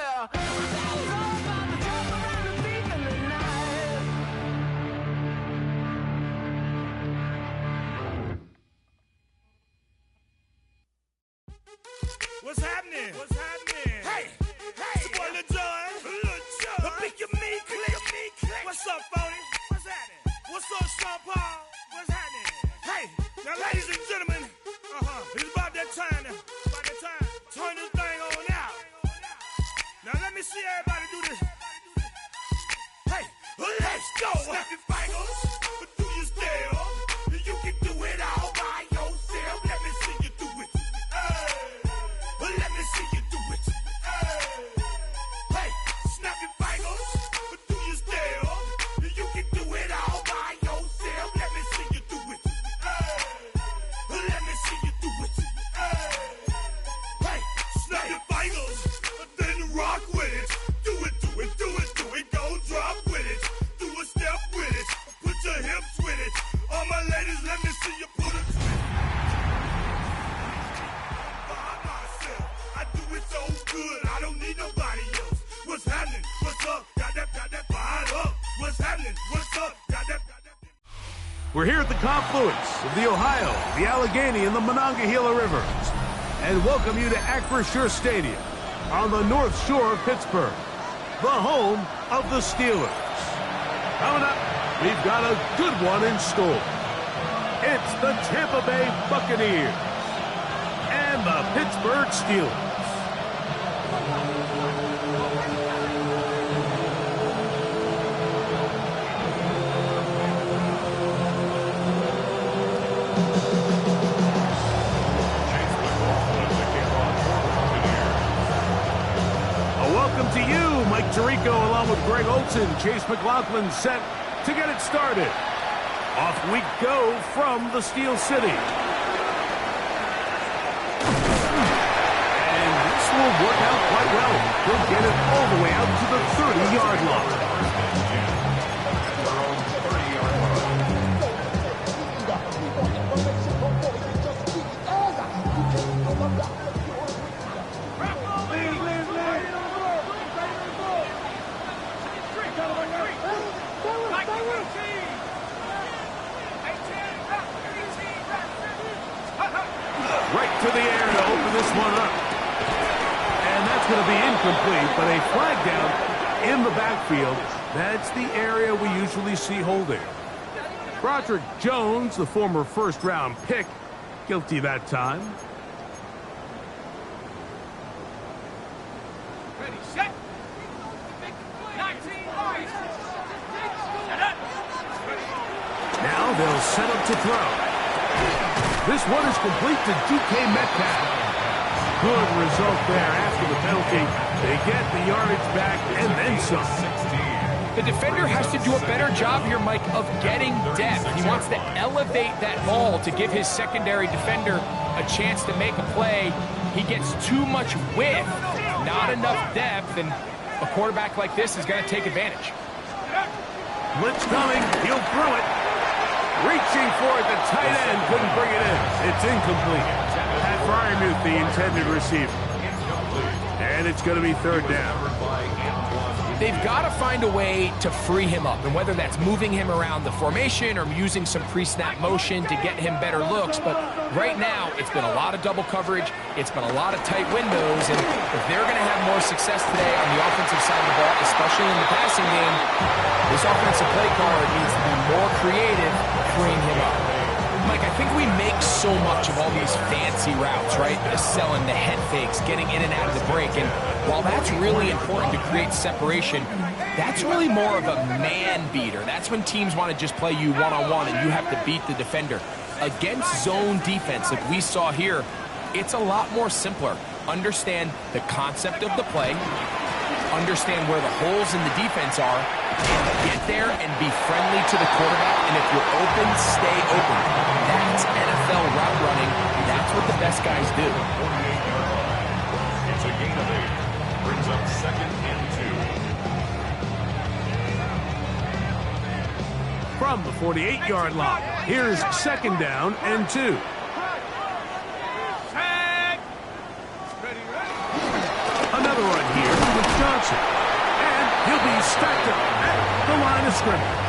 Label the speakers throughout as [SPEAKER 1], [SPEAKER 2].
[SPEAKER 1] What's happening? What's happening? Hey, it's your boy Lil Jon. The Pick Your Me Click. What's up, Phony? What's happening? What's up, Sean Paul? What's happening? Hey, now, ladies and gentlemen, it's about that time now. About that time. Turn this thing on out. Now, let me see everybody do this. Hey, let's go. Snap your fingers, do your step. You can do it all by yourself. Let me see you do it. Let me see you do it. Hey, snap your fingers, do your step. You can do it all by yourself. Let me see you do it. Let me see you do it. Hey, snap your fingers, then rock with it. Do it, do it, do it, do it. Go drop with it. Do a step with it. Put your hips with it. All my ladies, let me see you put it. So good, I don't need nobody else. What's happening? What's up? Got that fired up. What's happening? What's up? Got that.
[SPEAKER 2] We're here at the confluence of the Ohio, the Allegheny, and the Monongahela Rivers, and welcome you to Acrisure Stadium on the North Shore of Pittsburgh, the home of the Steelers. Coming up, we've got a good one in store. It's the Tampa Bay Buccaneers and the Pittsburgh Steelers. Welcome to you, Mike Tirico, along with Greg Olson. Chase McLaughlin set to get it started. Off we go from the Steel City. And this will work out quite well. He'll get it all the way out to the 30-yard line. Right to the air to open this one up. And that's going to be incomplete, but a flag down in the backfield. That's the area we usually see holding. Broderick Jones, the former first-round pick, guilty that time.
[SPEAKER 3] Ready, set.
[SPEAKER 2] Now they'll set up to throw. This one is complete to DK Metcalf. Good result there after the penalty. They get the yardage back and then some.
[SPEAKER 3] The defender has to do a better job here, Mike, of getting depth. He wants to elevate that ball to give his secondary defender a chance to make a play. He gets too much width, not enough depth, and a quarterback like this is going to take advantage.
[SPEAKER 2] Blitz coming. He'll throw it. Reaching for it, the tight end couldn't bring it in. It's incomplete. Pat Fryermuth, the intended receiver. And it's going to be third down.
[SPEAKER 3] They've got to find a way to free him up, and whether that's moving him around the formation or using some pre-snap motion to get him better looks. But right now, it's been a lot of double coverage. It's been a lot of tight windows, and if they're going to have more success today on the offensive side of the ball, especially in the passing game, this offensive play card needs to be more creative, freeing him up. Mike, I think we make so much of all these fancy routes, right? The selling, the head fakes, getting in and out of the break. And while that's really important to create separation, that's really more of a man beater. That's when teams want to just play you one-on-one and you have to beat the defender. Against zone defense, like we saw here, it's a lot more simpler. Understand the concept of the play, understand where the holes in the defense are, and get there and be friendly to the quarterback. And if you're open, stay open. That's NFL route running. That's what the best guys do.
[SPEAKER 4] It's a gain of 8. Brings up 2nd and 2.
[SPEAKER 2] From the 48-yard line, here's 2nd down and 2. Another run here. with Johnson. And he'll be stacked up at the line of scrimmage.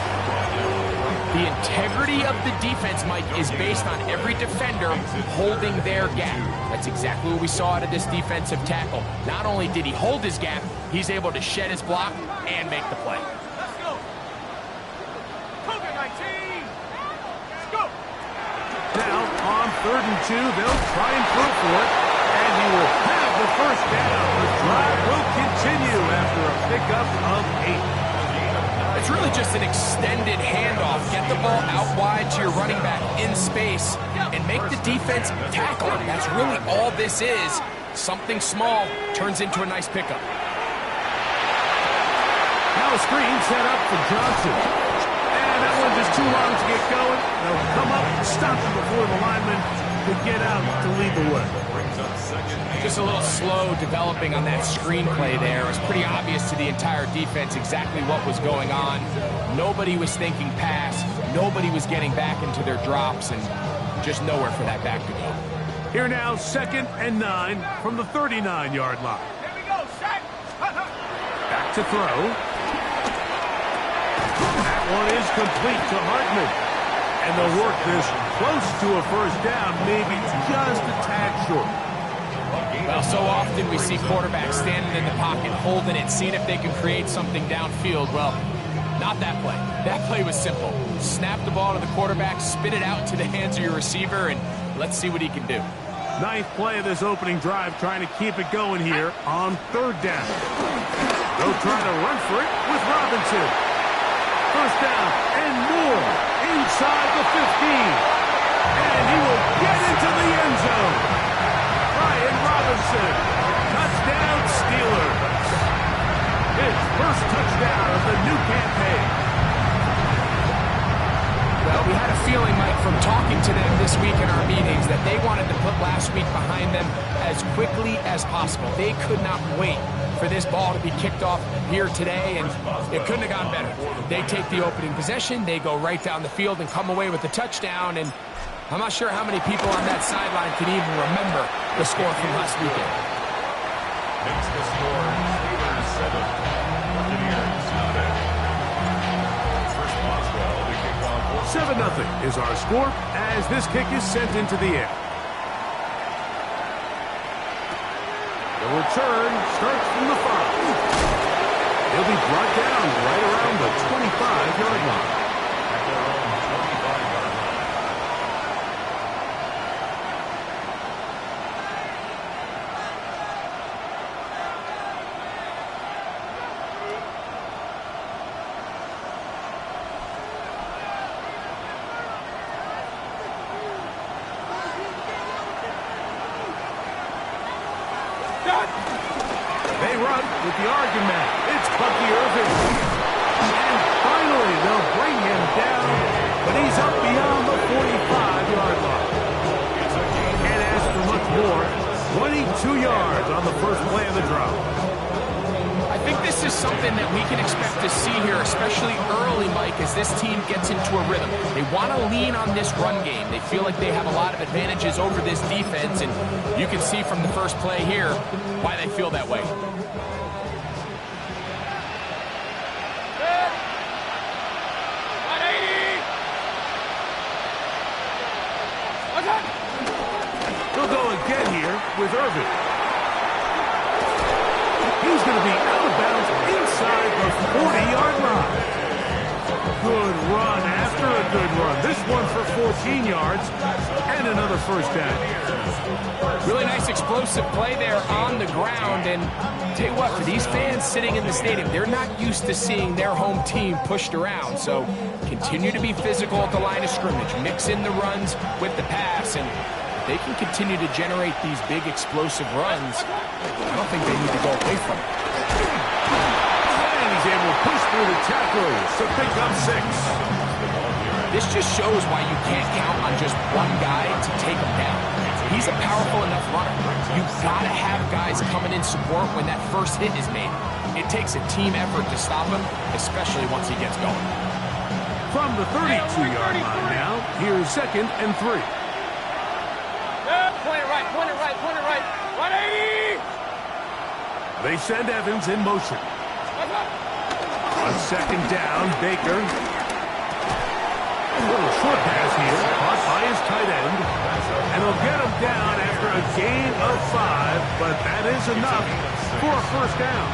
[SPEAKER 3] The integrity of the defense, Mike, is based on every defender holding their gap. That's exactly what we saw out of this defensive tackle. Not only did he hold his gap, he's able to shed his block and make the play.
[SPEAKER 1] Let's go. COVID-19. Let's go.
[SPEAKER 2] Now, on 3rd and 2, they'll try and throw for it. And he will have the first down. The drive will continue after a pickup of 8.
[SPEAKER 3] It's really just an extended handoff. Get the ball out wide to your running back in space and make the defense tackle him. That's really all this is. Something small turns into a nice pickup.
[SPEAKER 2] Now a screen set up for Johnson. And that one just too long to get going. They'll come up and stop him before the lineman could get out to lead the way.
[SPEAKER 3] Just a little slow developing on that screenplay there. It was pretty obvious to the entire defense exactly what was going on. Nobody was thinking pass. Nobody was getting back into their drops, and just nowhere for that back to go.
[SPEAKER 2] Here now, 2nd and 9 from the 39-yard line.
[SPEAKER 1] Here we go, Shaq.
[SPEAKER 2] Back to throw. That one is complete to Hartman. And they'll work this close to a first down, maybe just a tad short.
[SPEAKER 3] Well, so often we see quarterbacks standing in the pocket, holding it, seeing if they can create something downfield. Well, not that play. That play was simple. Snap the ball to the quarterback, spit it out to the hands of your receiver, and let's see what he can do.
[SPEAKER 2] 9th play of this opening drive, trying to keep it going here on 3rd down. They'll try to run for it with Robinson. First down and more inside the 15. And he will get into the end zone. Brian Robinson, touchdown Steelers. His first touchdown of the new campaign.
[SPEAKER 3] Well, we had a feeling, Mike, from talking to them this week in our meetings that they wanted to put last week behind them as quickly as possible. They could not wait for this ball to be kicked off here today, and it couldn't have gone better. They take the opening possession, they go right down the field and come away with the touchdown, and I'm not sure how many people on that sideline can even remember the score from last weekend.
[SPEAKER 4] Makes the score Steelers 7, Buccaneers nothing. First Boswell, the kickoff.
[SPEAKER 2] 7-0 is our score as this kick is sent into the air. The return starts from the 5. He'll be brought down right around the 25-yard line.
[SPEAKER 4] At their own 25-yard line.
[SPEAKER 2] They run with the argument. It's Bucky Irving. And finally, they'll bring him down, but he's up beyond the 45-yard line. Can't ask for much more. 22 yards on the first play of the drive.
[SPEAKER 3] I think this is something that we can expect to see here, especially early, Mike, as this team gets into a rhythm. They want to lean on this run game. They feel like they have a lot of advantages over this defense, and you can see from the first play here why they feel that way.
[SPEAKER 2] They'll go again here with Irving. He's going to be out of bounds inside the 40-yard line. Good run after a good run. This one for 14 yards and another first down.
[SPEAKER 3] Really nice explosive play there on the ground. And tell you what, for these fans sitting in the stadium, they're not used to seeing their home team pushed around. So continue to be physical at the line of scrimmage. Mix in the runs with the pass. And if they can continue to generate these big explosive runs, I don't think they need to go away from it.
[SPEAKER 2] And he's able to push through the tackles to pick up 6.
[SPEAKER 3] This just shows why you can't count on just one guy to take him down. He's a powerful enough runner. You've got to have guys coming in support when that first hit is made. It takes a team effort to stop him, especially once he gets going.
[SPEAKER 2] From the 32-yard line now, here's 2nd and 3.
[SPEAKER 1] Point it right, point it right, point it right. 180!
[SPEAKER 2] They send Evans in motion. On second down, Baker. A little short pass here, caught by his tight end. And he'll get him down after a gain of 5, but that is enough for a first down.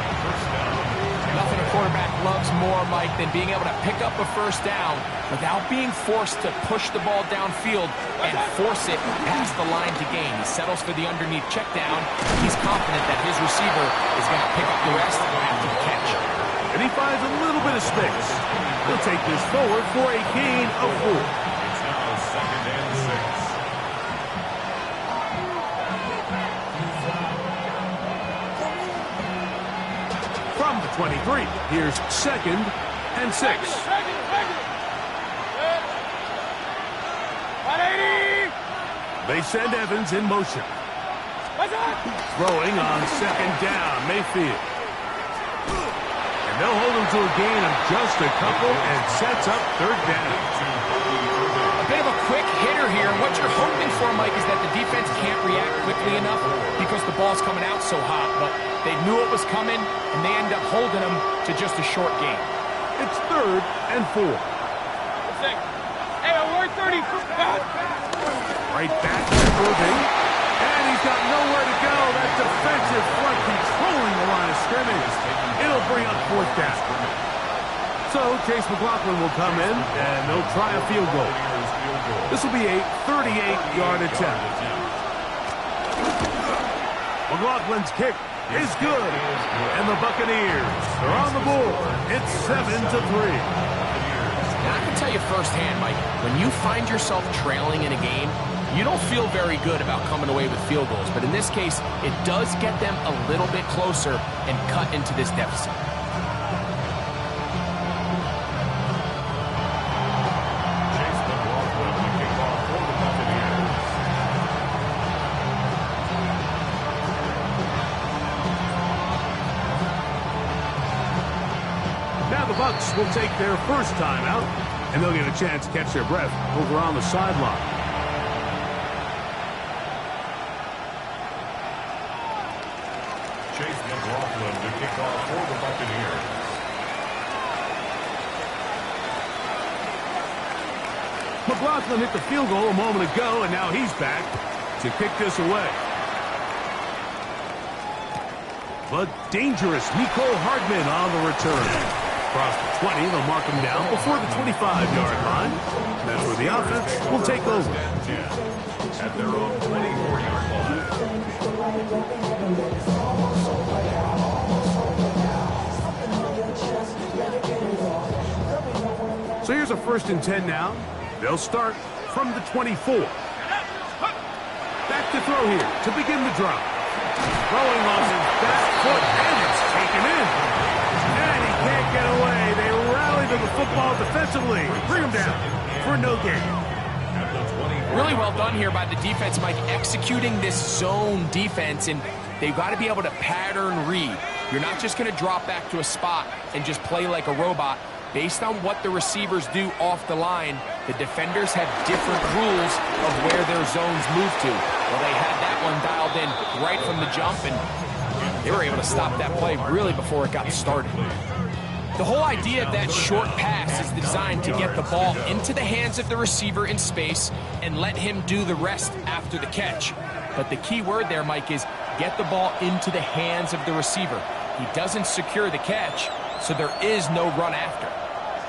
[SPEAKER 3] Nothing a quarterback loves more, Mike, than being able to pick up a first down without being forced to push the ball downfield and force it past the line to gain. He settles for the underneath check down. He's confident that his receiver is going to pick up the rest after the catch.
[SPEAKER 2] And he finds a little bit of space. He'll take this forward for a gain of 4.
[SPEAKER 4] It's now 2nd and 6.
[SPEAKER 2] From the 23, here's 2nd and 6. They send Evans in motion. Throwing on 2nd down, Mayfield. And they'll hold him to a gain of just a couple and sets up 3rd down.
[SPEAKER 3] A bit of a quick hitter here. What you're hoping for, Mike, is that the defense can't react quickly enough because the ball's coming out so hot. But they knew it was coming, and they end up holding him to just a short gain.
[SPEAKER 2] It's 3rd and 4.
[SPEAKER 5] Hey, we're 30.
[SPEAKER 2] Right back to Irving. And he's got nowhere to go. That defensive front controlling the line of scrimmage. It'll bring up 4th down. So Chase McLaughlin will come in, and they'll try a field goal. This will be a 38-yard attempt. McLaughlin's kick is good. And the Buccaneers are on the board. It's 7-3.
[SPEAKER 3] And I can tell you firsthand, Mike, when you find yourself trailing in a game, you don't feel very good about coming away with field goals. But in this case, it does get them a little bit closer and cut into this deficit.
[SPEAKER 4] Chase McLaughlin, the kickoff for the Buccaneers.
[SPEAKER 2] Now the Bucs will take their first time out, and they'll get a chance to catch their breath over on the sideline.
[SPEAKER 4] Chase McLaughlin to kick off for the Buccaneers.
[SPEAKER 2] McLaughlin hit the field goal a moment ago, and now he's back to kick this away. But dangerous Nico Hardman on the return. Across the 20, they'll mark him down before the 25-yard line. That's where the offense will take over.
[SPEAKER 4] At their own 24-yard line.
[SPEAKER 2] So here's a 1st and 10 now. They'll start from the 24. Back to throw here to begin the drive. Throwing off his back foot, and it's taken in. And he can't get away. They rally to the football defensively. Bring him down for no gain.
[SPEAKER 3] Really well done here by the defense, Mike, executing this zone defense, and they've got to be able to pattern read. You're not just going to drop back to a spot and just play like a robot. Based on what the receivers do off the line, the defenders have different rules of where their zones move to. Well, they had that one dialed in right from the jump, and they were able to stop that play really before it got started. The whole idea of that short pass is designed to get the ball into the hands of the receiver in space and let him do the rest after the catch. But the key word there, Mike, is get the ball into the hands of the receiver. He doesn't secure the catch, so there is no run after.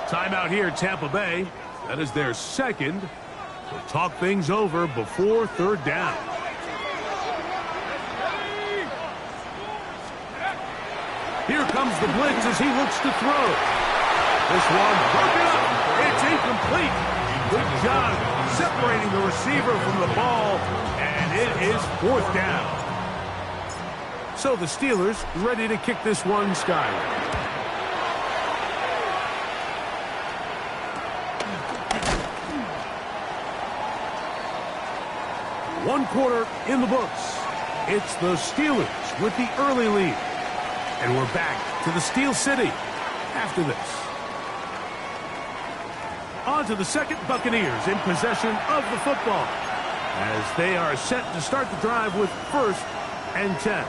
[SPEAKER 2] Timeout here, Tampa Bay. That is their 2nd. They'll talk things over before 3rd down. Here comes the blitz as he looks to throw. This one broken up. It's incomplete. Good job separating the receiver from the ball, and it is 4th down. So the Steelers ready to kick this one skyward. One quarter in the books. It's the Steelers with the early lead. And we're back to the Steel City after this. On to the 2nd, Buccaneers in possession of the football as they are set to start the drive with 1st and 10.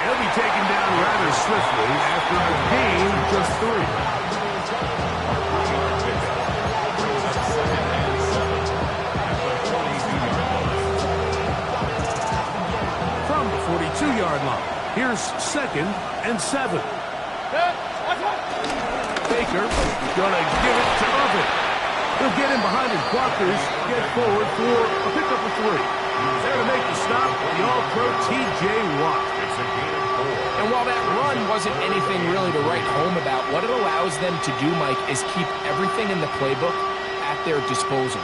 [SPEAKER 2] He'll be taken down rather swiftly after a gain of just 3. From the 42-yard line, here's 2nd and 7. Baker gonna give it to Irvin. He'll get in behind his blockers, get forward for a pickup of 3. There to make the stop, the All-Pro T.J. Watt.
[SPEAKER 3] And while that run wasn't anything really to write home about, what it allows them to do, Mike, is keep everything in the playbook at their disposal.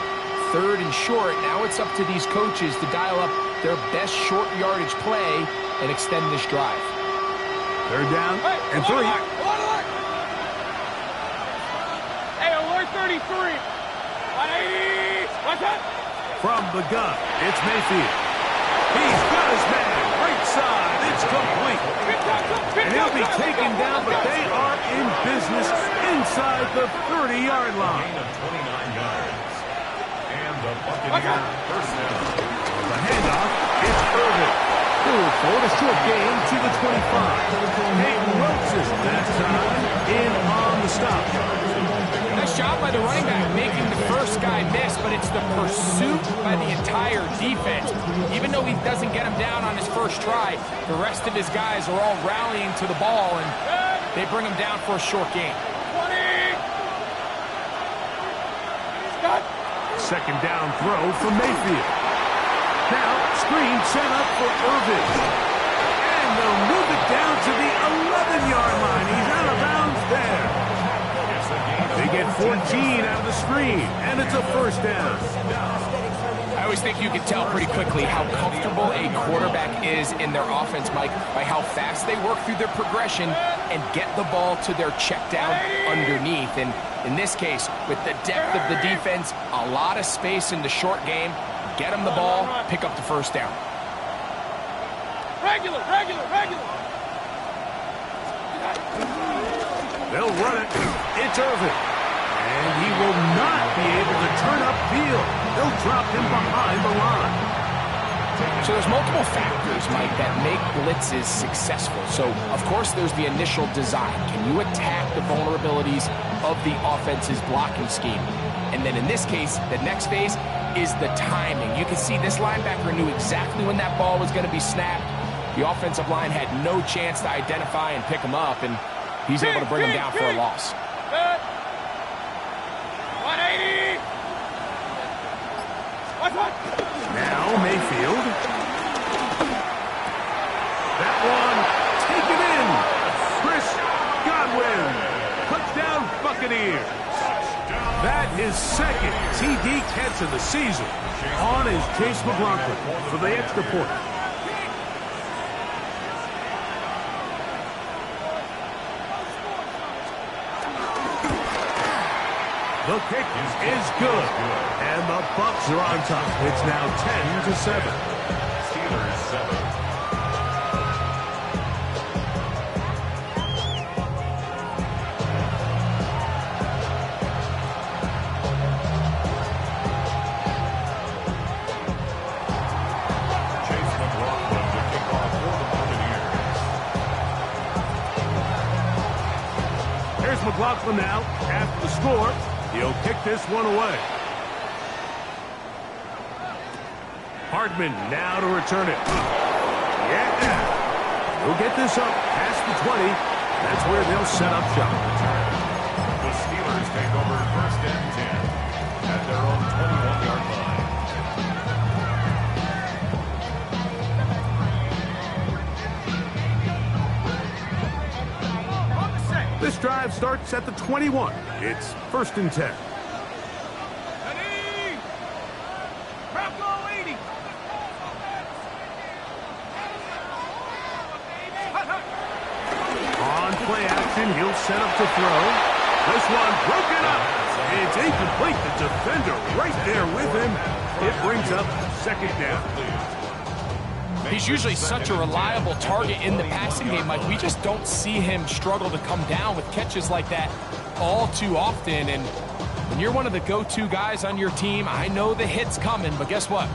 [SPEAKER 3] 3rd and short, now it's up to these coaches to dial up their best short yardage play and extend this drive.
[SPEAKER 2] 3rd down and 3.
[SPEAKER 5] Hey, alert 33. 180. What's that?
[SPEAKER 2] From the gun, it's Mayfield. He's got his man. Right side. It's complete. And he'll be taken down, but they are in business inside the 30-yard line.
[SPEAKER 4] Gain of 29 yards. And the Buccaneers first down.
[SPEAKER 2] The handoff, it's Irvin. He'll look forward a short gain to the 25. Hayden Rhodes is that time in on the stop.
[SPEAKER 3] Nice job by the running back making the first guy miss, but it's the pursuit by the entire defense. Even though he doesn't get him down on his first try, the rest of his guys are all rallying to the ball, and they bring him down for a short gain.
[SPEAKER 5] 20.
[SPEAKER 2] 2nd down throw for Mayfield. Now, screen set up for Irvin. And they'll move it down to the 11-yard line. He's out of bounds there. They get 14 out of the screen, and it's a 1st down.
[SPEAKER 3] I always think you can tell pretty quickly how comfortable a quarterback is in their offense, Mike, by how fast they work through their progression and get the ball to their check down underneath. And in this case, with the depth of the defense, a lot of space in the short game, get them the ball, pick up the 1st down.
[SPEAKER 5] Regular.
[SPEAKER 2] They'll run it. It's Irvin. And he will not be able to turn upfield. They'll drop him behind the line.
[SPEAKER 3] So there's multiple factors, Mike, that make blitzes successful. So, of course, there's the initial design. Can you attack the vulnerabilities of the offense's blocking scheme? And then in this case, the next phase is the timing. You can see this linebacker knew exactly when that ball was going to be snapped. The offensive line had no chance to identify and pick him up, and he's able to bring him down for a loss.
[SPEAKER 5] 180.
[SPEAKER 2] Now Mayfield. That one taken in. Chris Godwin. Touchdown Buccaneers. That is 2nd TD catch of the season on his Chase McLaughlin for the extra point. The kick is good, and the Bucs are on top. It's now 10-7.
[SPEAKER 4] Steelers 7. Chase McLaughlin to kick off for the Buccaneers.
[SPEAKER 2] Here's McLaughlin now after the score. He'll kick this one away. Hardman now to return it. Yeah. He'll get this up past the 20. That's where they'll set up shop.
[SPEAKER 4] The Steelers take over 1st and 10 at their own 21-yard line.
[SPEAKER 2] This drive starts at the 21. It's 1st and 10. On play action, he'll set up to throw. This one broken up. It's incomplete. The defender right there with him. It brings up 2nd down.
[SPEAKER 3] He's usually such a reliable target in the passing game, Mike. We just don't see him struggle to come down with catches like that all too often. And when you're one of the go-to guys on your team, I know the hit's coming, but guess what?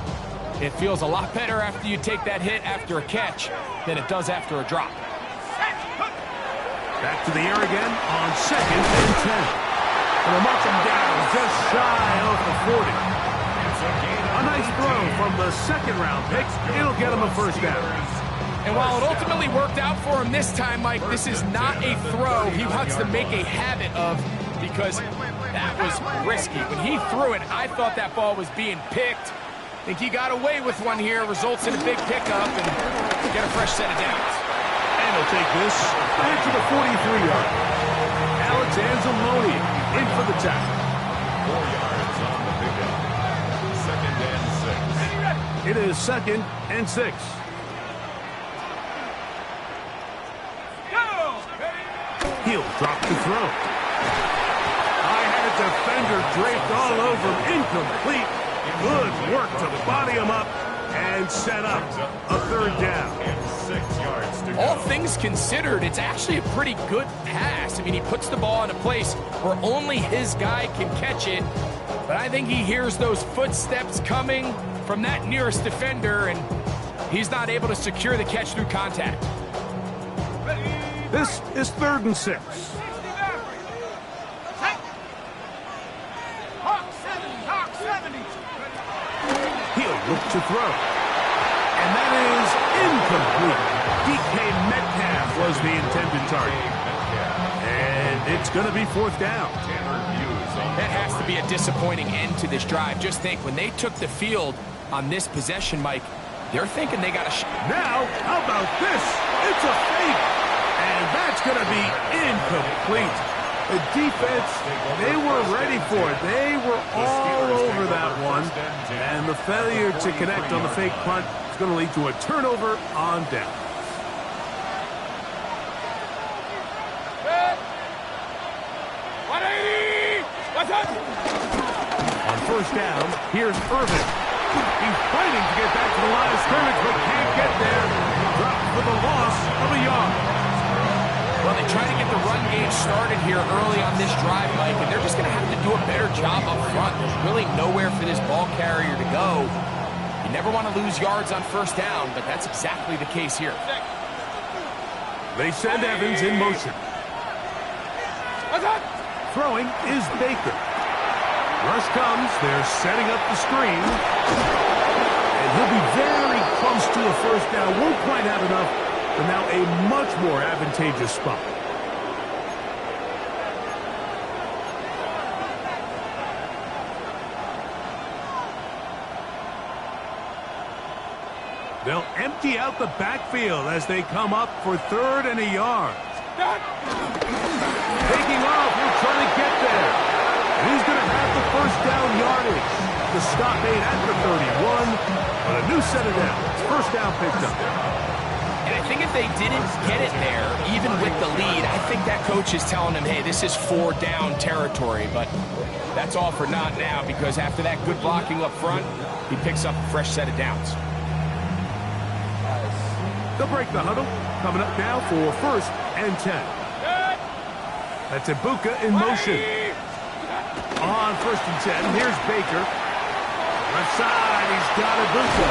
[SPEAKER 3] It feels a lot better after you take that hit after a catch than it does after a drop.
[SPEAKER 2] Back to the air again on 2nd and 10. And they'll mark him down just shy of the 40. A nice throw from the second-round pick. It'll get him a first down.
[SPEAKER 3] And while it ultimately worked out for him this time, Mike, this is not a throw he wants to make a habit of, because that was risky. When he threw it, I thought that ball was being picked. I think he got away with one here, results in a big pickup, and get a fresh set of downs.
[SPEAKER 2] And he'll take this into the 43-yard. Alex Anzalone in for the tackle.
[SPEAKER 4] 4 yards on the pickup. 2nd and 6.
[SPEAKER 2] It is 2nd and 6. He'll drop to throw. I had a defender draped all over him. Incomplete. Good work to body him up and set up a 3rd down.
[SPEAKER 4] And 6 yards to go.
[SPEAKER 3] All things considered, it's actually a pretty good pass. I mean, he puts the ball in a place where only his guy can catch it. But I think he hears those footsteps coming from that nearest defender, and he's not able to secure the catch through contact.
[SPEAKER 2] This is 3rd and 6. He'll look to throw. And that is incomplete. DK Metcalf was the intended target. And it's going to be 4th down.
[SPEAKER 3] That has to be a disappointing end to this drive. Just think, when they took the field on this possession, Mike, they're thinking they got a shot.
[SPEAKER 2] Now, how about this? It's a fake. And that's going to be incomplete. The defense, they were ready for it. They were all over that one. And the failure to connect on the fake punt is going to lead to a turnover on down. On 1st down, here's Irvin. He's fighting to get back to the line of scrimmage, but can't get there. Dropped for the loss of a yard.
[SPEAKER 3] Well, they try to get the run game started here early on this drive, Mike, and they're just going to have to do a better job up front. There's really nowhere for this ball carrier to go. You never want to lose yards on 1st down, but that's exactly the case here.
[SPEAKER 2] They send Evans in motion. Throwing is Baker. Rush comes. They're setting up the screen. And he'll be very close to a 1st down. Won't quite have enough, but now a much more advantageous spot. They'll empty out the backfield as they come up for 3rd and a yard. Taking off, he'll try to get there. And he's going to have the 1st down yardage. The stop made at the 31, but a new set of downs. 1st down picked up.
[SPEAKER 3] And I think if they didn't get it there, even with the lead, I think that coach is telling them, hey, this is 4 down territory. But that's all for not now, because after that good blocking up front, he picks up a fresh set of downs.
[SPEAKER 2] They'll break the huddle. Coming up now for 1st and 10. That's Ibuka in motion. On 1st and 10, here's Baker. Left side, he's got Ibuka.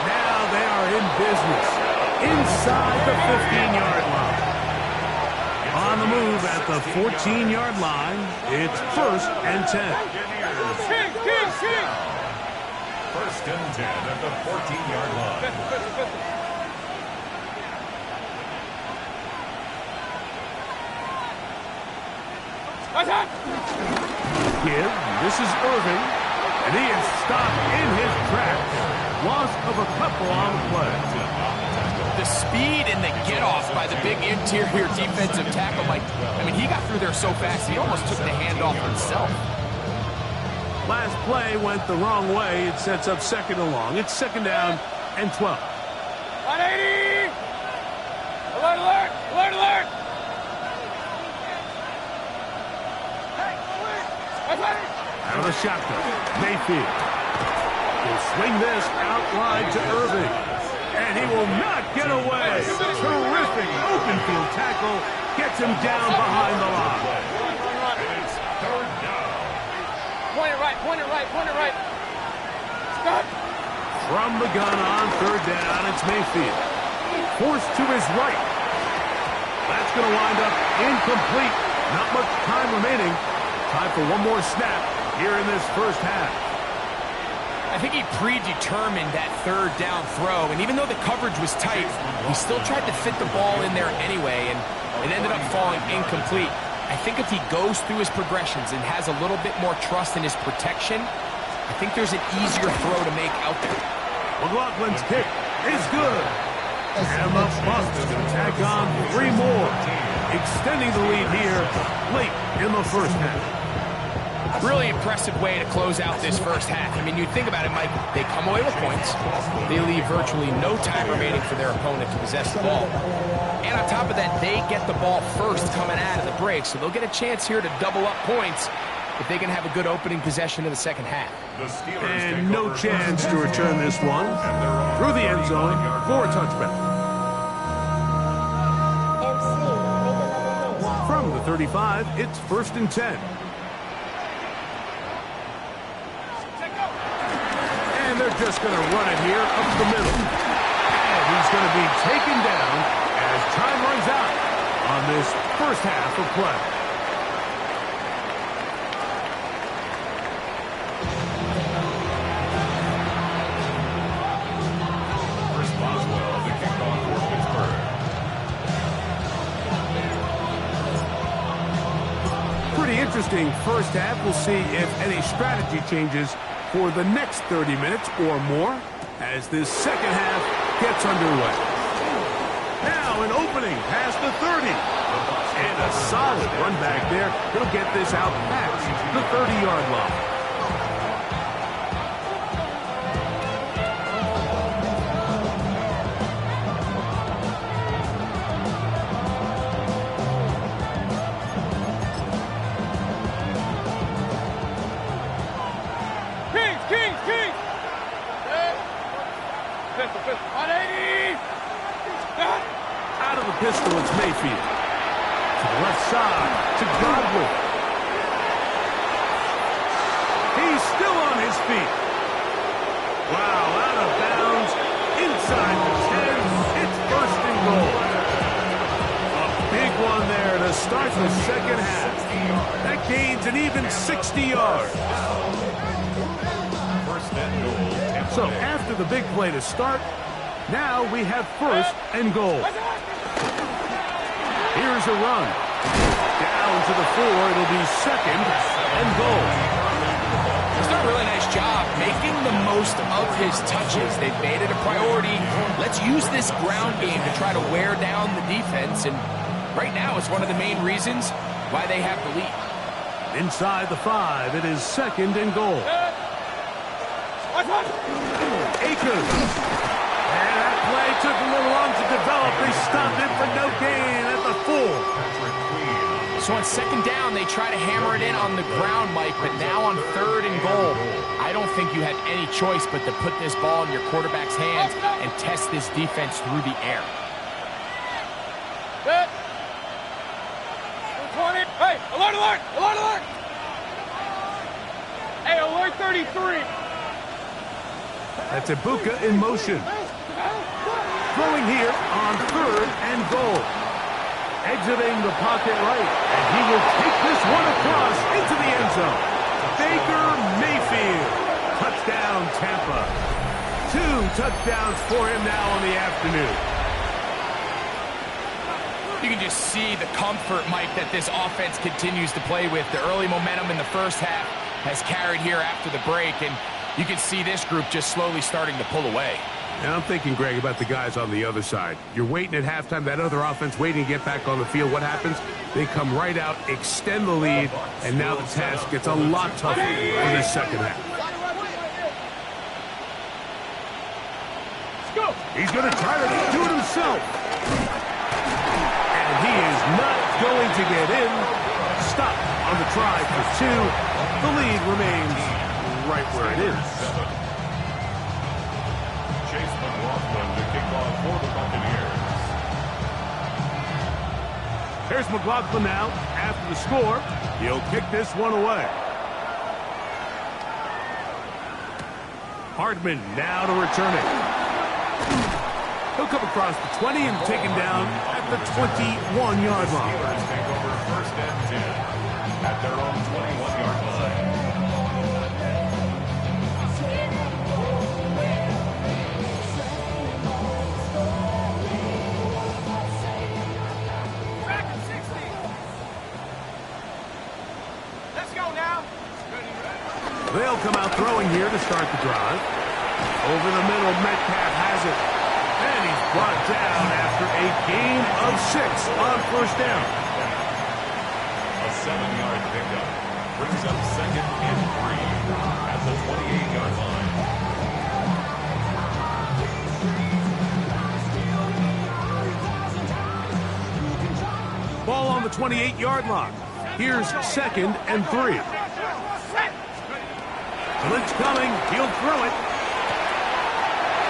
[SPEAKER 2] Now they are in business. Inside the 15-yard line. On the move at the 14-yard line, it's 1st and 10.
[SPEAKER 4] 1st and 10 at the 14-yard line.
[SPEAKER 2] Give. This is Irving, and he is stopped in his tracks. Loss of a couple on the play.
[SPEAKER 3] The speed and the get-off by the big interior defensive tackle, Mike. I mean, he got through there so fast, he almost took the handoff himself.
[SPEAKER 2] Last play went the wrong way. It sets up 2nd and long. It's 2nd down and 12.
[SPEAKER 5] 180! Alert, alert! Alert, alert!
[SPEAKER 2] Out of the shotgun, Mayfield. He'll swing this out wide to Irving. And he will not get away. Terrific open field tackle. Gets him down behind the line.
[SPEAKER 5] Point it right, point it right, point it right.
[SPEAKER 2] From the gun on third down, it's Mayfield. Forced to his right. That's going to wind up incomplete. Not much time remaining. Time for one more snap here in this first half.
[SPEAKER 3] I think he predetermined that third down throw, and even though the coverage was tight, he still tried to fit the ball in there anyway, and it ended up falling incomplete. I think if he goes through his progressions and has a little bit more trust in his protection, I think there's an easier throw to make out there.
[SPEAKER 2] McLaughlin's kick is good. And the Bucs can tack on 3 more, extending the lead here late in the first half.
[SPEAKER 3] Really impressive way to close out this first half. I mean, you think about it, Mike, they come away with points. They leave virtually no time remaining for their opponent to possess the ball. And on top of that, they get the ball first coming out of the break, so they'll get a chance here to double up points if they can have a good opening possession in the second half.
[SPEAKER 2] And no chance to return this one through the end zone for a touchback. From the 35, it's 1st and 10. And they're just going to run it here up the middle. And he's going to be taken down as time runs out on this first half of play. Interesting first half. We'll see if any strategy changes for the next 30 minutes or more as this second half gets underway. Now an opening past the 30. And a solid run back there. He'll get this out past the 30-yard line. Out of the pistol, it's Mayfield. To the left side, to Godwin. He's still on his feet. Wow, out of bounds, inside the 10. It's 1st and goal. A big one there to start the second half. That gains an even 60 yards. So after the big play to start, now we have 1st and goal. Here's a run. Down to the 4. It'll be 2nd and goal.
[SPEAKER 3] He's done a really nice job making the most of his touches. They've made it a priority. Let's use this ground game to try to wear down the defense. And right now, it's one of the main reasons why they have the lead.
[SPEAKER 2] Inside the 5, it is 2nd and goal. Akers. And that play took a little long to develop. They stopped it for no gain at the 4.
[SPEAKER 3] So on 2nd down, they try to hammer it in on the ground, Mike, but now on 3rd and goal, I don't think you had any choice but to put this ball in your quarterback's hands and test this defense through the air.
[SPEAKER 5] Good. 20. Hey, alert, alert, alert, alert. Hey, alert 33.
[SPEAKER 2] That's Ibuka in motion. Throwing here on 3rd and goal. Exiting the pocket right, and he will take this one across into the end zone. Baker Mayfield. Touchdown, Tampa. 2 touchdowns for him now on the afternoon.
[SPEAKER 3] You can just see the comfort, Mike, that this offense continues to play with. The early momentum in the first half has carried here after the break, and you can see this group just slowly starting to pull away.
[SPEAKER 2] And I'm thinking, Greg, about the guys on the other side. You're waiting at halftime, that other offense waiting to get back on the field. What happens? They come right out, extend the lead, and now the task gets a lot tougher for this second half. He's going to try to do it himself. And he is not going to get in. Stop on the try for 2. The lead remains right where it is.
[SPEAKER 4] To kick off for the Buccaneers.
[SPEAKER 2] Here's McLaughlin now. After the score, he'll kick this one away. Hardman now to return it. He'll come across the 20 and taken down at the 21-yard line.
[SPEAKER 4] Steelers take over first and 10 at their own 21-yard line.
[SPEAKER 2] They'll come out throwing here to start the drive. Over the middle, Metcalf has it. And he's brought down after a gain of 6 on first down.
[SPEAKER 4] A 7-yard pickup brings up second and 3 at the 28-yard line.
[SPEAKER 2] Ball on the 28-yard line. Here's second and 3. Blitz coming. He'll throw it.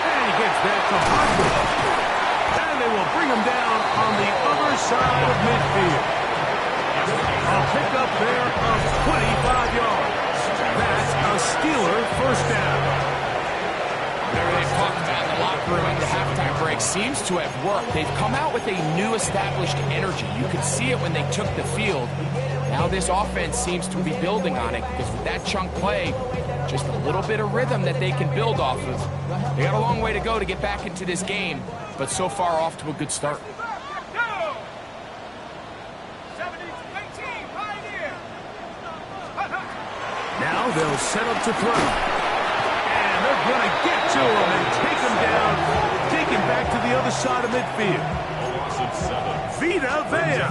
[SPEAKER 2] And he gets that to Hardman. And they will bring him down on the other side of midfield. A pickup there of 25 yards. That's a Steeler first down.
[SPEAKER 3] They've talked about in the locker room at the halftime break seems to have worked. They've come out with a new established energy. You could see it when they took the field. Now this offense seems to be building on it because with that chunk play, just a little bit of rhythm that they can build off of. They got a long way to go to get back into this game, but so far off to a good start.
[SPEAKER 2] Now they'll set up to throw. And they're going to get to him and take him down, take him back to the other side of midfield. Vita Vea.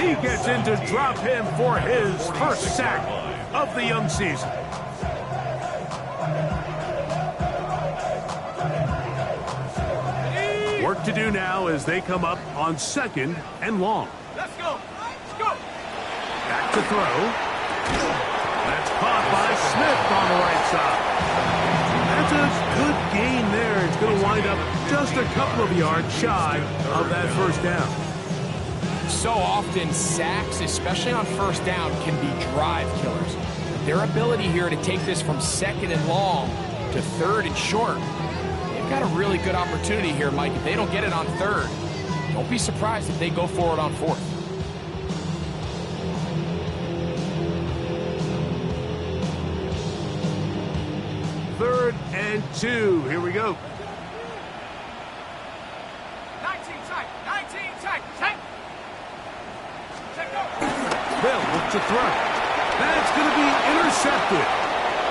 [SPEAKER 2] He gets in to drop him for his first sack of the young season. Work to do now as they come up on second and long.
[SPEAKER 5] Let's go. Let's go.
[SPEAKER 2] Back to throw. That's caught by Smith on the right side. That's a good gain there. It's going to wind up just a couple of yards shy of that first down.
[SPEAKER 3] So often sacks, especially on first down, can be drive killers. Their ability here to take this from second and long to third and short, they've got a really good opportunity here, Mike. If they don't get it on third, don't be surprised if they go for it on fourth.
[SPEAKER 2] Third and 2. Here we go.
[SPEAKER 5] 19 tight. 19 tight. Tight.
[SPEAKER 2] They'll look to throw. That's going to be intercepted.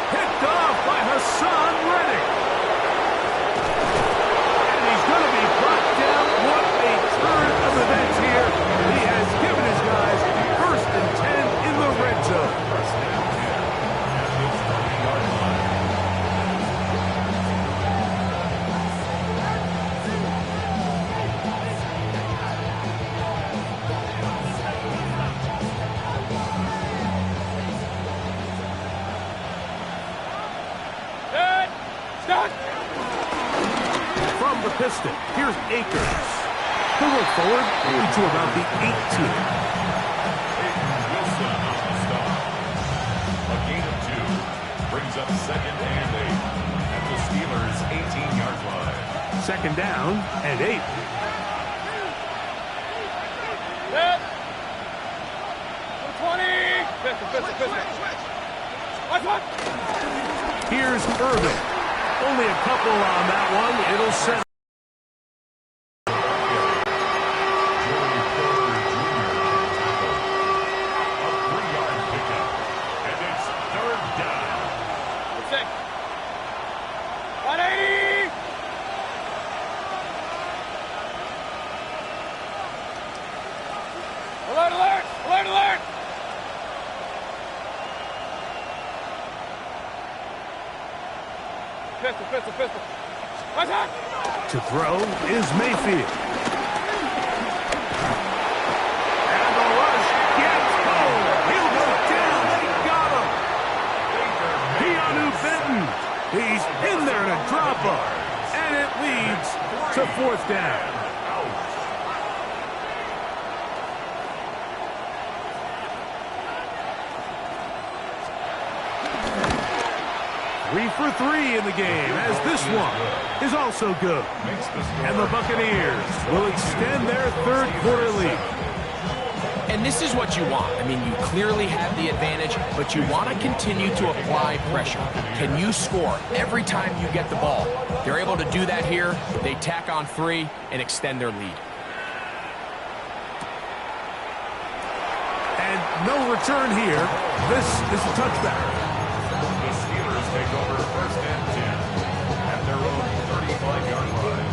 [SPEAKER 2] Picked off by Hassan Reddick. And he's going to be brought down. What a turn of events here. He has given his guys first and 10 in the red zone.
[SPEAKER 4] First and 10 at the 30-yard line.
[SPEAKER 2] From the piston, here's Akers. He'll work forward to about the 18.
[SPEAKER 4] Wilson on the stop. A gain of 2 brings up second and 8 at the Steelers' 18-yard line.
[SPEAKER 2] Second down and 8.
[SPEAKER 5] Set. 20. Pistol. Watch one.
[SPEAKER 2] Here's Irvin. Only a couple on that one. It'll set.
[SPEAKER 4] A 3-yard pickup, and it's third down.
[SPEAKER 5] 180. Alert, alert. Alert, alert. Pistol. Watch out.
[SPEAKER 2] To throw is Mayfield. And the rush gets home. He'll go down. They got him. Keanu Benton. He's in there to drop him. And it leads to fourth down. 3 for 3 in the game, as this one is also good. And the Buccaneers will extend their third quarter lead.
[SPEAKER 3] And this is what you want. I mean, you clearly have the advantage, but you want to continue to apply pressure. Can you score every time you get the ball? They're able to do that here. They tack on 3 and extend their lead.
[SPEAKER 2] And no return here. This is a touchback.
[SPEAKER 4] The Steelers take over first and 10 at their own 35-yard line.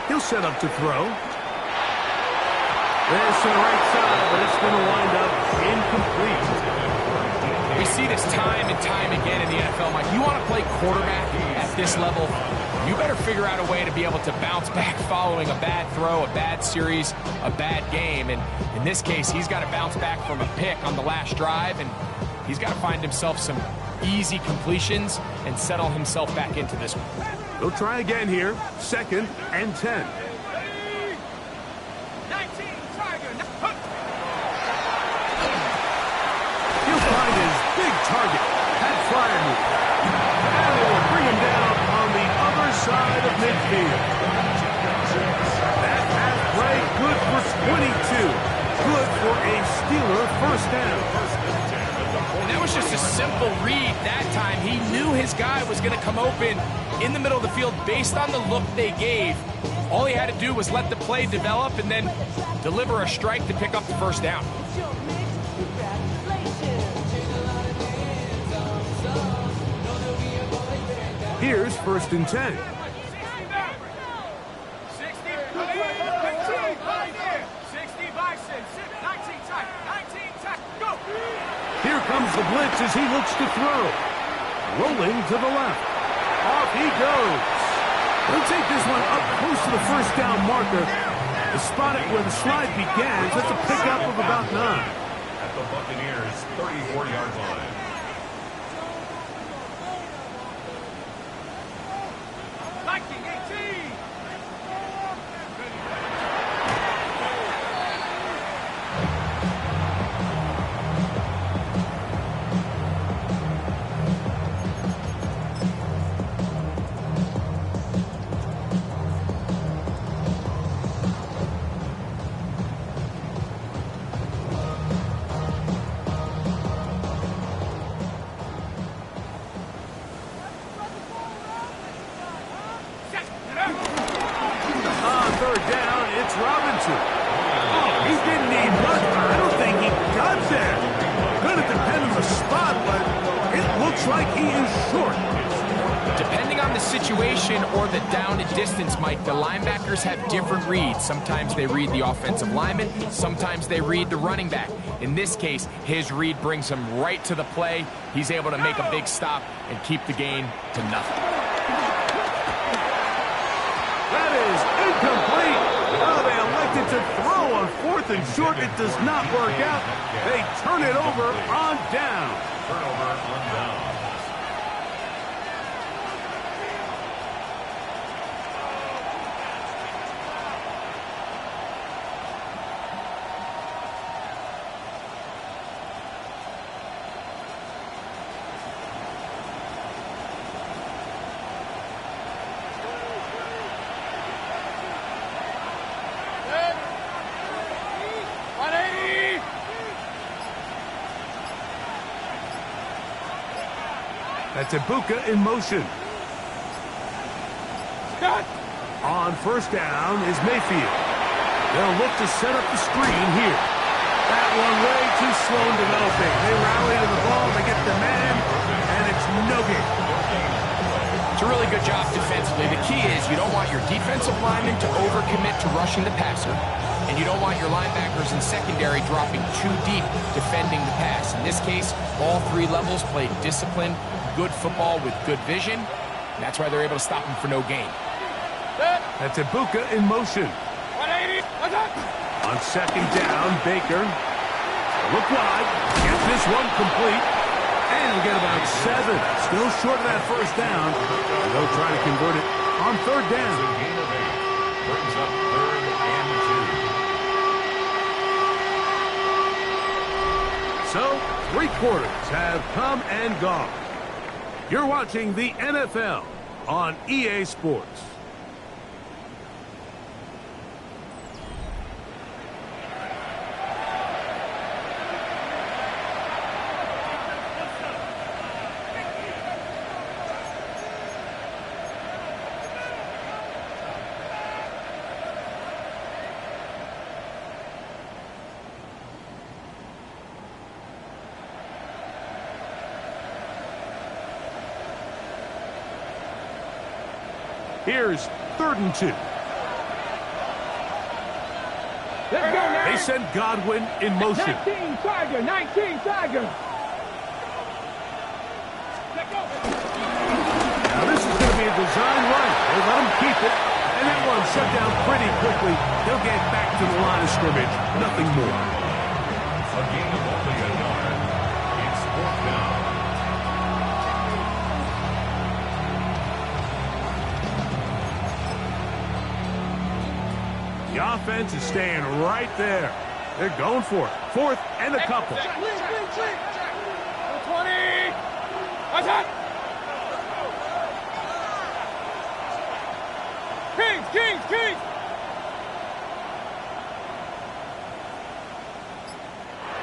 [SPEAKER 2] He'll set up to throw. There's to the right side, but it's going to wind up incomplete.
[SPEAKER 3] We see this time and time again in the NFL, Mike. You want to play quarterback at this level, you better figure out a way to be able to bounce back following a bad throw, a bad series, a bad game. And in this case, he's got to bounce back from a pick on the last drive, and he's got to find himself some easy completions and settle himself back into this one.
[SPEAKER 2] He'll try again here. 2nd and 10. He'll find his big target. That flyer move. And they will bring him down on the other side of midfield. That half play good for 22. Good for a Steeler first down.
[SPEAKER 3] And that was just a simple read that time. He knew his guy was going to come open in the middle of the field based on the look they gave. All he had to do was let the play develop and then deliver a strike to pick up the first down.
[SPEAKER 2] Here's 1st and 10. Here comes the blitz as he looks to throw. Rolling to the left. Off he goes. He'll take this one up close to the first down marker. To spot it where the slide begins. That's a pickup of about 9.
[SPEAKER 4] At the Buccaneers' 34-yard line.
[SPEAKER 3] Or the down and distance, Mike, the linebackers have different reads. Sometimes they read the offensive lineman, sometimes they read the running back. In this case, his read brings him right to the play. He's able to make a big stop and keep the gain to nothing.
[SPEAKER 2] That is incomplete. Oh, they elected to throw on 4th and short. It does not work out. They turn it over on down.
[SPEAKER 4] Turnover on down.
[SPEAKER 2] That's Ibuka in motion. On 1st down is Mayfield. They'll look to set up the screen here. That one way too slow in developing. They rally to the ball, they get the man, and it's no gain.
[SPEAKER 3] It's a really good job defensively. The key is you don't want your defensive linemen to overcommit to rushing the passer, and you don't want your linebackers in secondary dropping too deep defending the pass. In this case, all 3 levels played disciplined, good football with good vision. And that's why they're able to stop him for no gain.
[SPEAKER 2] That's Ibuka in motion.
[SPEAKER 5] 180!
[SPEAKER 2] On second down, Baker. Look wide. Gets this one complete. And we get about 7. Still short of that first down. And they'll try to convert it on third down.
[SPEAKER 4] Gain of 8. Brings up 3rd and 2.
[SPEAKER 2] So, 3 quarters have come and gone. You're watching the NFL on EA Sports. Here's 3rd and 2. They send Godwin in motion.
[SPEAKER 5] 19 Tiger, 19 Tiger.
[SPEAKER 2] Now this is going to be a design run. They let him keep it, and that one shut down pretty quickly. They'll get back to the line of scrimmage. Nothing more.
[SPEAKER 4] A gain of only a yard. It's 4th down.
[SPEAKER 2] The offense is staying right there. They're going for it. 4th and a couple.
[SPEAKER 5] 20. Attack. Kings.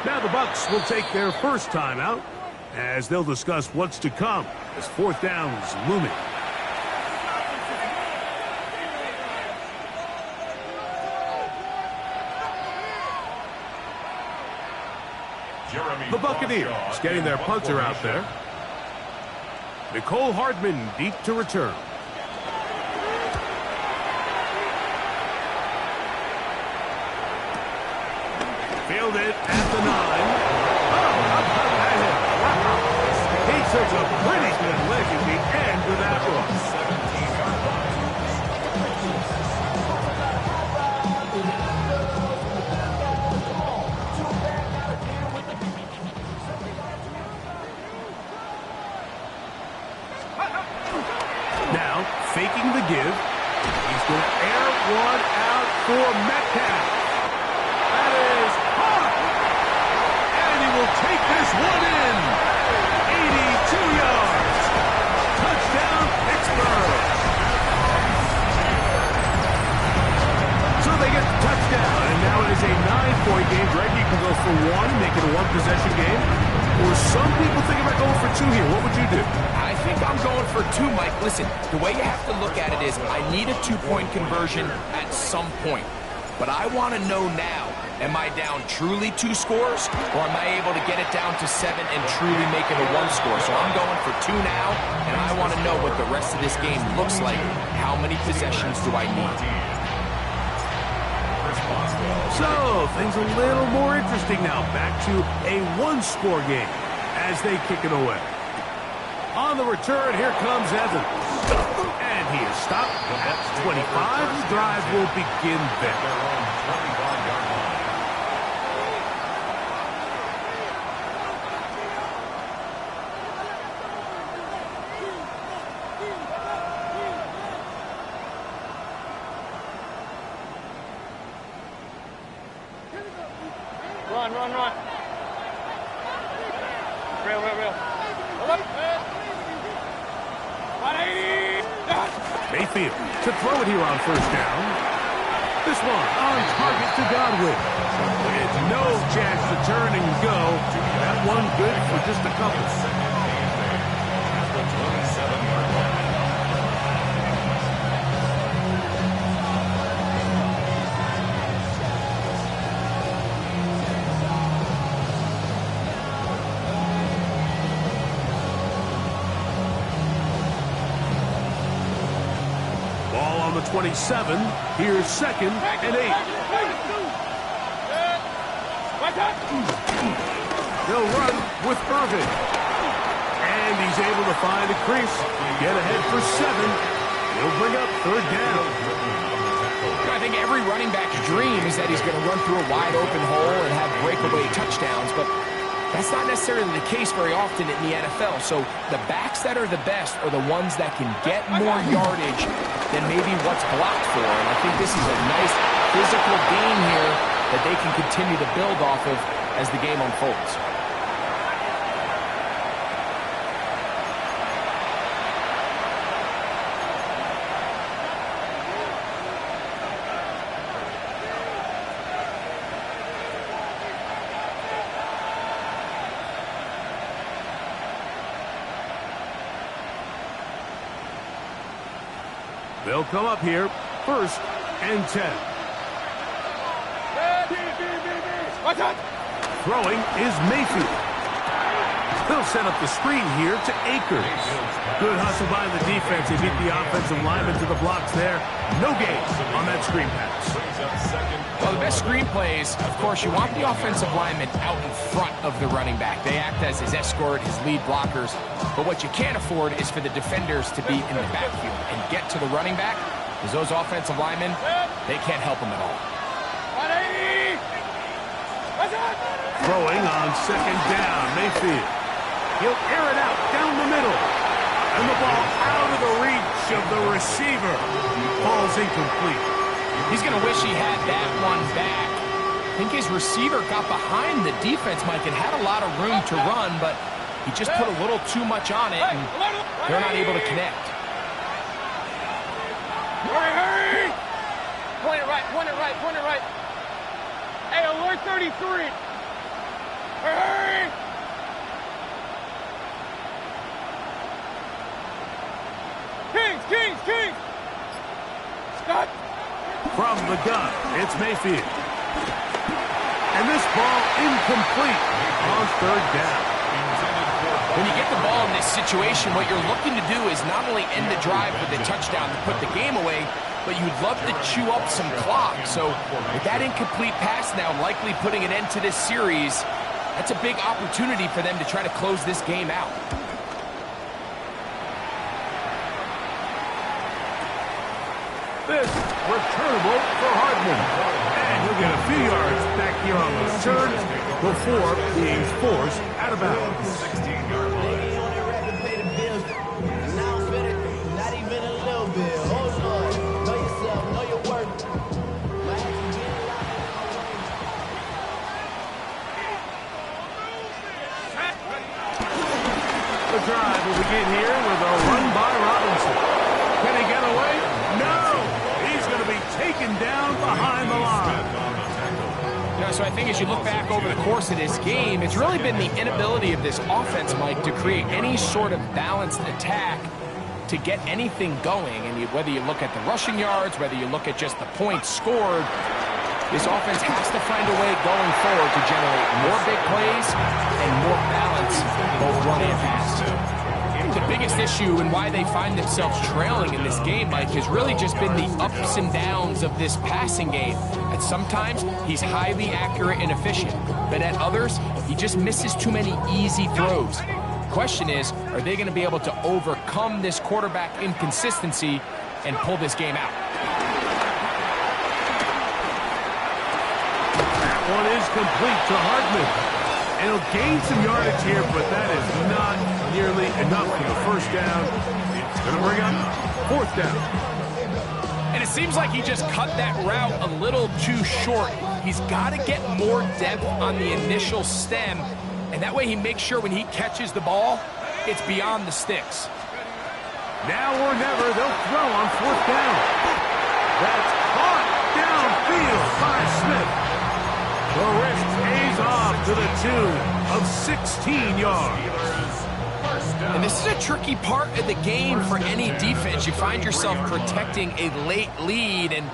[SPEAKER 2] Now the Bucs will take their first time out as they'll discuss what's to come as 4th down is looming. The Buccaneers getting their punter out there. Nicole Hardman deep to return. Fielded at the 9. Oh, up that hit. Wow. He took a pretty good lick at the end of that one.
[SPEAKER 4] 17-yard line.
[SPEAKER 2] Now, faking the give. He's going to air one out for Metcalf. That is hot. And he will take this one in. 82 yards. Touchdown, Pittsburgh. So they get the touchdown, and now it is a 9-point game. Greg, you can go for 1, make it a 1-possession game. Or some people think about going for 2 here. What would you do?
[SPEAKER 3] I think I'm going for 2, Mike. Listen, the way you have to look at it is I need a 2-point conversion at some point. But I want to know now, am I down truly 2 scores, or am I able to get it down to 7 and truly make it a 1 score? So I'm going for 2 now, and I want to know what the rest of this game looks like. How many possessions do I need?
[SPEAKER 2] So, things a little more interesting now. Back to a 1-score game as they kick it away. On the return, here comes Evans. And he is stopped at 25. The drive will begin there.
[SPEAKER 4] Their own 25-yard line.
[SPEAKER 5] Run. Real.
[SPEAKER 2] Mayfield to throw it here on first down. This one on target to Godwin. With no chance to turn and go. That one good for just a couple.
[SPEAKER 4] At the 27-yard line.
[SPEAKER 2] Ball on the 27. Here's 2nd and 8. They'll run with Irvin. And he's able to find a crease. Get ahead for 7. He'll bring up 3rd down.
[SPEAKER 3] I think think every running back's dream is that he's going to run through a wide open hole and have breakaway touchdowns, but that's not necessarily the case very often in the NFL. So the backs that are the best are the ones that can get more yardage than maybe what's blocked for. And I think this is a nice physical game here that they can continue to build off of as the game unfolds.
[SPEAKER 2] They'll come up here, 1st and 10. Throwing is Mayfield. They'll set up the screen here to Akers. Good hustle by the defense. They beat the offensive lineman to the blocks there. No gain on that screen pass.
[SPEAKER 3] Well, the best screen plays, of course, you want the offensive lineman out in front of the running back. They act as his escort, his lead blockers. But what you can't afford is for the defenders to be in the backfield and get to the running back, because those offensive linemen, they can't help him at all.
[SPEAKER 2] Throwing on 2nd down, Mayfield. He'll air it out down the middle. And the ball out of the reach of the receiver. Ball's incomplete.
[SPEAKER 3] He's going to wish he had that one back. I think his receiver got behind the defense, Mike, and had a lot of room to run, but he just put a little too much on it, and they're not able to connect.
[SPEAKER 5] Hurry! Point it right, point it right, point it right. Hey, alert 33. Hurry! Kings! Scott!
[SPEAKER 2] From the gun, it's Mayfield. And this ball incomplete on 3rd down.
[SPEAKER 3] When you get the ball in this situation, what you're looking to do is not only end the drive with a touchdown to put the game away, but you'd love to chew up some clock. So with that incomplete pass now likely putting an end to this series, that's a big opportunity for them to try to close this game out.
[SPEAKER 2] This returnable for Hardman. And he'll get a few yards back here on the return before being forced out of bounds.
[SPEAKER 4] 16-yard line.
[SPEAKER 2] The drive will begin here with a run by Robinson. Can he get away? No! He's going to be taken down behind the line.
[SPEAKER 3] You know, so I think as you look back over the course of this game, it's really been the inability of this offense, Mike, to create any sort of balanced attack to get anything going. And whether you look at the rushing yards, whether you look at just the points scored, this offense has to find a way going forward to generate more big plays and more balance, both running and pass. The biggest issue and why they find themselves trailing in this game, Mike, has really just been the ups and downs of this passing game. At sometimes, he's highly accurate and efficient, but at others, he just misses too many easy throws. Question is, are they going to be able to overcome this quarterback inconsistency and pull this game out?
[SPEAKER 2] One is complete to Hardman. And he'll gain some yardage here, but that is not nearly enough for the 1st down. It's going to bring up 4th down.
[SPEAKER 3] And it seems like he just cut that route a little too short. He's got to get more depth on the initial stem, and that way he makes sure when he catches the ball, it's beyond the sticks.
[SPEAKER 2] Now or never, they'll throw on 4th down. That's caught downfield by Smith. The wrist pays off to the tune of 16 yards.
[SPEAKER 3] And this is a tricky part of the game for any defense. You find yourself protecting a late lead, and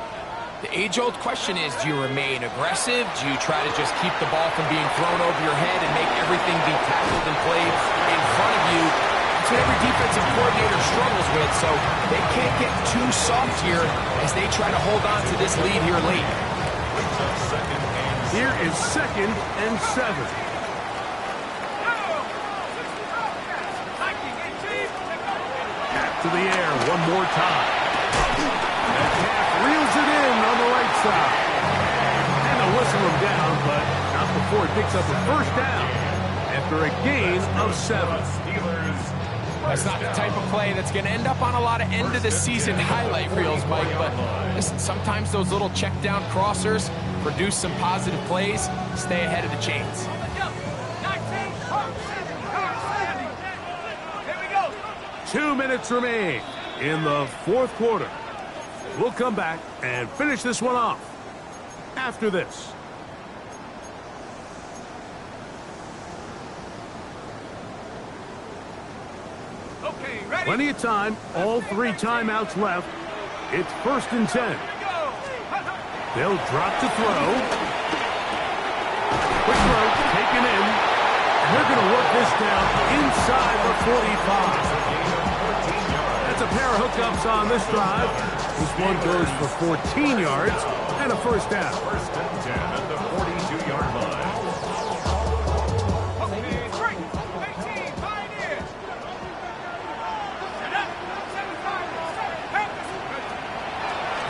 [SPEAKER 3] the age-old question is, do you remain aggressive? Do you try to just keep the ball from being thrown over your head and make everything be tackled and played in front of you? That's what every defensive coordinator struggles with, so they can't get too soft here as they try to hold on to this lead here late.
[SPEAKER 2] Here is 2nd and 7. Back to the air one more time. And Calf reels it in on the right Ford picks up a first down after a gain of 7.
[SPEAKER 3] That's not the type of play that's going to end up on a lot of end-of-the-season highlight reels, Mike. But listen, sometimes those little check-down crossers produce some positive plays. Stay ahead of the chains.
[SPEAKER 2] 2 minutes remain in the fourth quarter. We'll come back and finish this one off after this.
[SPEAKER 1] Okay, ready?
[SPEAKER 2] Plenty of time, all 3 timeouts left. It's 1st and 10. They'll drop to throw. Quick throw, taken in. And they're going to work this down inside the 45. That's a pair of hookups on this drive. This one goes for 14 yards and a first down.
[SPEAKER 4] 1st and 10 at the 42-yard line.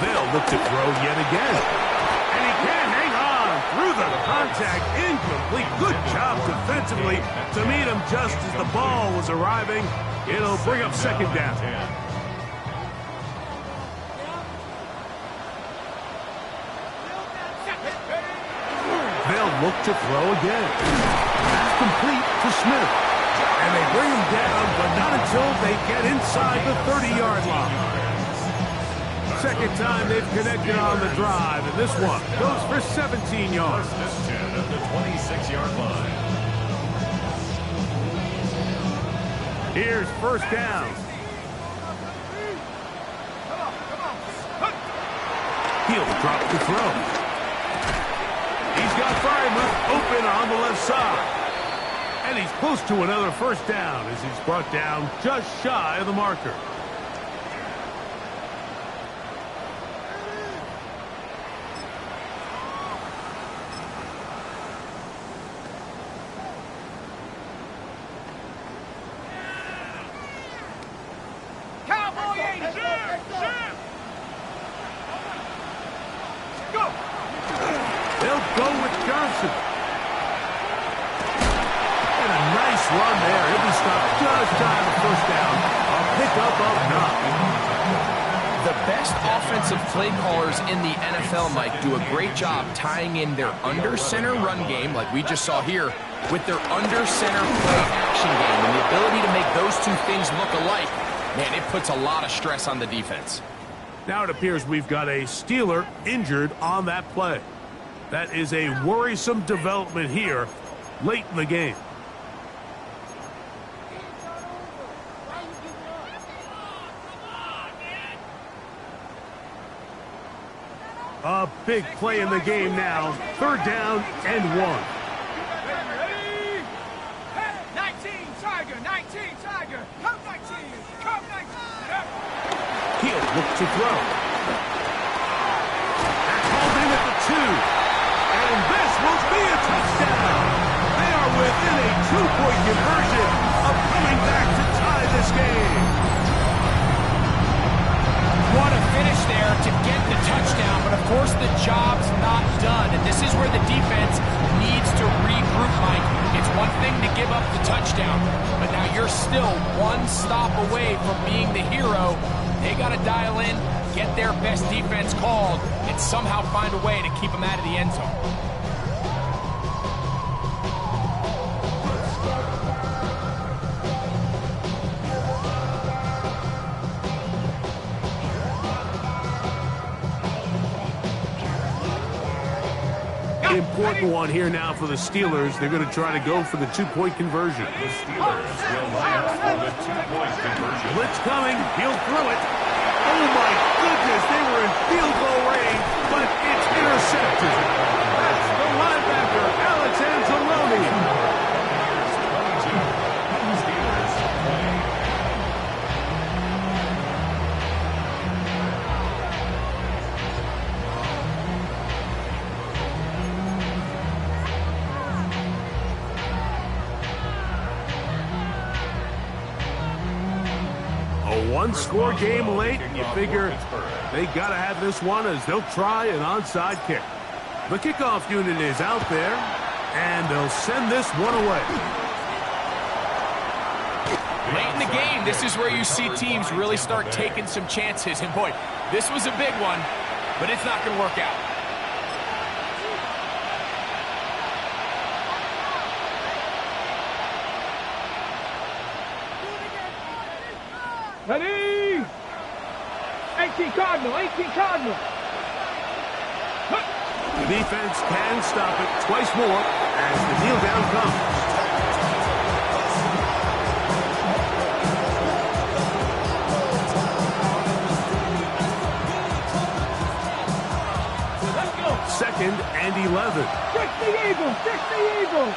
[SPEAKER 2] They'll look to throw yet again. And he can't hang on through the contact. Incomplete. Good job defensively to meet him just as the ball was arriving. It'll bring up 2nd down. They'll look to throw again. That's complete to Smith. And they bring him down, but not until they get inside the 30-yard line. 2nd time they've connected on the drive, and this one goes for 17 yards.
[SPEAKER 4] 1st and 10 at the 26-yard line.
[SPEAKER 2] Here's 1st down. He'll drop the throw. He's got Frymouth open on the left side. And he's close to another 1st down as he's brought down just shy of the marker. They'll go with Johnson. And a nice run there. He'll be stopped just shy of the 1st down. A pickup of 9.
[SPEAKER 3] The best offensive play callers in the NFL, Mike, do a great job tying in their under-center run game, like we just saw here, with their under-center play action game. And the ability to make those 2 things look alike, man, it puts a lot of stress on the defense.
[SPEAKER 2] Now it appears we've got a Steeler injured on that play. That is a worrisome development here late in the game. A big play in the game now. 3rd down and 1.
[SPEAKER 5] 19 Tiger, 19 Tiger, come 19, come 19.
[SPEAKER 2] He'll look to throw. That's called in at the 2. And this will be a touchdown. They are within a 2-point conversion of coming back to tie this game.
[SPEAKER 3] Want to finish there to get the touchdown, but of course the job's not done. And this is where the defense needs to regroup, Mike. It's one thing to give up the touchdown, but now you're still 1 stop away from being the hero. They got to dial in, get their best defense called, and somehow find a way to keep them out of the end zone.
[SPEAKER 2] Important one here now for the Steelers. They're going to try to go for the 2-point conversion.
[SPEAKER 4] The Steelers will line up for the 2-point conversion.
[SPEAKER 2] Blitz coming. He'll throw it. Oh, my goodness. They were in field goal range, but it's intercepted. That's the linebacker, Alex Anzalone.
[SPEAKER 4] Steelers 20.
[SPEAKER 2] A 1-score game late. You figure they got to have this one as they'll try an onside kick. The kickoff unit is out there. And they'll send this one away.
[SPEAKER 3] Late in the game, this is where you see teams really start taking some chances. And boy, this was a big one, but it's not going to work out.
[SPEAKER 5] Ready? 18 Cardinal, 18 Cardinal.
[SPEAKER 2] The defense can stop it twice more as the kneel down comes.
[SPEAKER 5] Let's go.
[SPEAKER 2] 2nd and 11.
[SPEAKER 5] Fix the Eagles, fix the Eagles.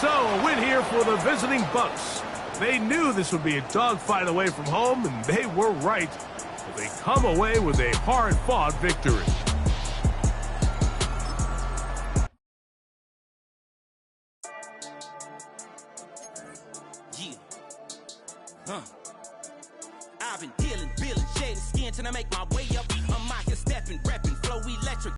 [SPEAKER 2] So, a win here for the visiting Bucs. They knew this would be a dogfight away from home, and they were right. But they come away with a hard-fought victory.
[SPEAKER 6] Yeah. I've been dealing, shading skin till I make my way up. I'm out here stepping, repping, flow electric.